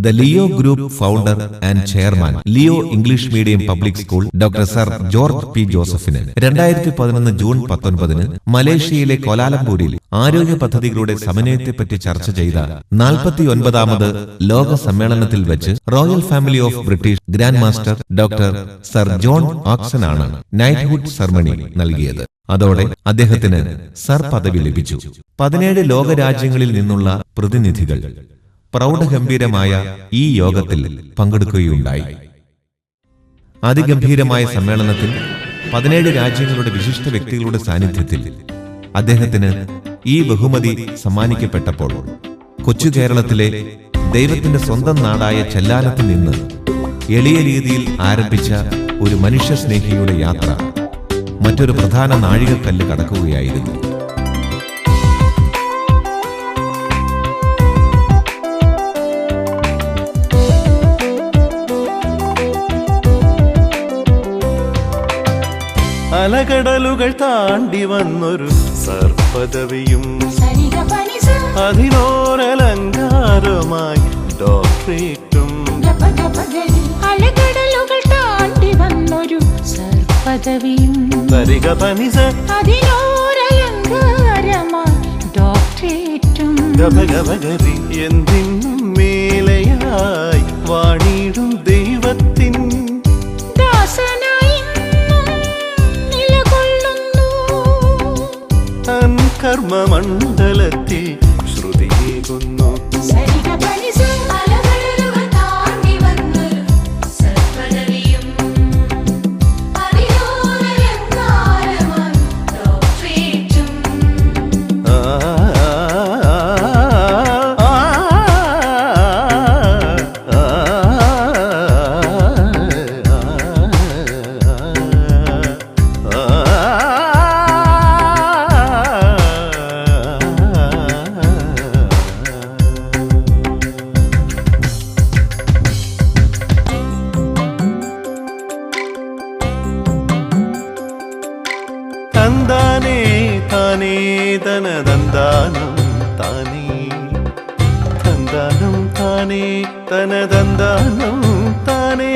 The Leo Group founder and chairman, Leo English Medium Public School, Dr. Sir George P. Josephine 2011 June 19 മലേഷ്യയിലെ കോലാലംപൂരിൽ ആരോഗ്യ പദ്ധതികളുടെ സമന്വയത്തെപ്പറ്റി ചർച്ച ചെയ്ത 49ാമത് ലോക സമ്മേളനത്തിൽ വെച്ച് royal family of British grand master doctor sir John ഓക്സൺ ആണ് നൈറ്റ്ഹുഡ് സെർമണി നൽകിയത്. അതോടെ അദ്ദേഹത്തിന് സർ പദവി ലഭിച്ചു. 17 ലോകരാജ്യങ്ങളിൽ നിന്നുള്ള പ്രതിനിധികൾ പ്രൗഢഗംഭീരമായ ഈ യോഗത്തിൽ പങ്കെടുക്കുകയുണ്ടായി. അതിഗംഭീരമായ സമ്മേളനത്തിൽ 17 രാജ്യങ്ങളുടെ വിശിഷ്ട വ്യക്തികളുടെ സാന്നിധ്യത്തിൽ അദ്ദേഹത്തിന് ഈ ബഹുമതി സമ്മാനിക്കപ്പെട്ടപ്പോൾ കൊച്ചു കേരളത്തിലെ ദൈവത്തിന്റെ സ്വന്തം നാടായ ചെല്ലാനത്ത് നിന്ന് എളിയ രീതിയിൽ ആരംഭിച്ച ഒരു മനുഷ്യസ്നേഹിയുടെ യാത്ര മറ്റൊരു പ്രധാന നാഴികക്കല്ല് കടക്കുകയായിരുന്നു. അലകടലുകൾ താണ്ടി വന്നൊരു സർപ്പദവിയും അതിനോരലങ്കാരമായി ഡോക്ടറേറ്റും. അലകടലുകൾ താണ്ടി വന്നൊരു സർപ്പദവിയും അതിനോരലങ്കാരമായി ഡോക്ടറേറ്റും. ഗഭഗഭഗരി എന്തിനും മേലയായി വാണിടും ദൈവത്തിൻ കർമ്മമണ്ഡലത്തിൽ ശ്രുതിയേകുന്നു. തന്താനേ താനേ തനദന്താനം താനേ തന്താനം താനേ തനദന്താനം താനേ.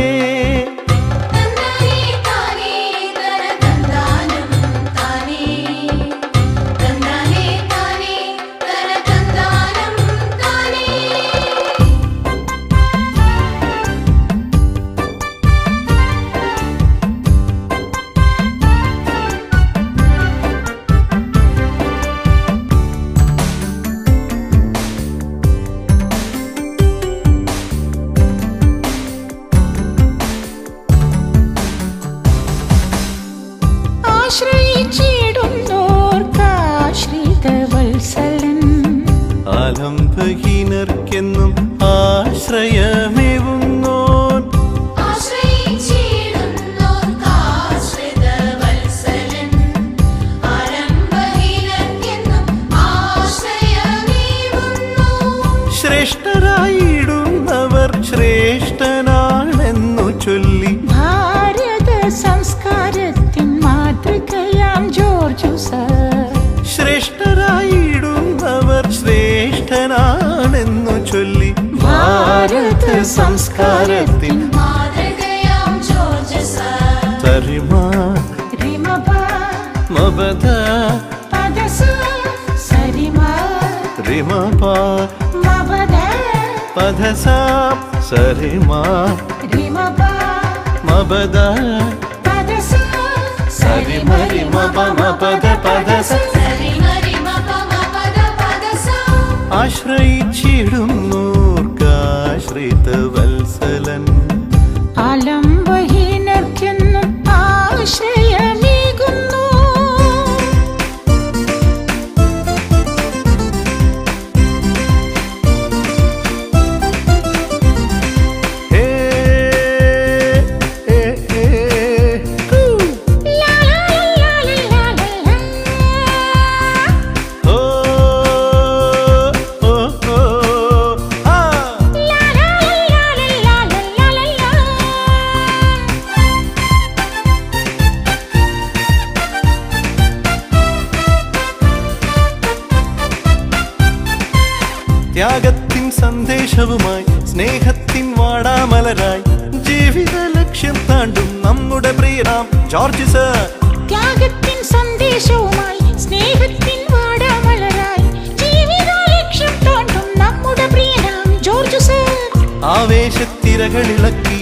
ആലംബഹീനർക്കെന്നും ആശ്രയമേവുന്നോൻ ശ്രേഷ്ഠരായിടുന്നവർ ശ്രേഷ്ഠനാണെന്നു ചൊല്ലി ഭാരത സംസ്കാരത്തിൻ മാതൃകയാം ജോർജ് സർ. ശ്രേഷ്ഠരായിടുന്നവർ ശ്രേഷ്ഠനാണെന്നു ചൊല്ലി ഭാരത സംസ്കാരത്തിൻ മാതൃകയാം ജോർജ് സർ. തരിമാ റിമബാ മബദ പദസ സരിമാ റിമബാ മബദ പദസ സരിമാ റിമബാ മബദ പദസ സരിമരി മബ മബദ പദസ. ആശ്രയിച്ചിടുന്നോർക്കാശ്രിത വത്സലൻ ആലംബഹീനർക്കെന്നും ആശ്രയമേകുന്നു. ത്യാഗത്തിൻ സന്ദേശവുമായി സ്നേഹത്തിൻ വാടാമലരായി ജീവിത ലക്ഷ്യം താണ്ടും നമ്മുടെ പ്രിയനാം ജോർജ് സർ. ത്യാഗത്തിൻ സന്ദേശവുമായി സ്നേഹത്തിൻ വാടാമലരായി ജീവിത ലക്ഷ്യം താണ്ടും നമ്മുടെ പ്രിയനാം ജോർജ് സർ. ആവേശത്തിരകളിളക്കി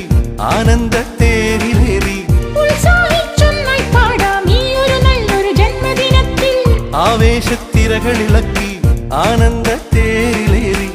ആനന്ദത്തേരിലേറി ഉത്സാഹിച്ചൊന്നായി പാടാം ഈ ഒരു നല്ലൊരു ജന്മദിനത്തിൽ. ആവേശത്തിരകളിളക്കി ആനന്ദത്തേരിലേറി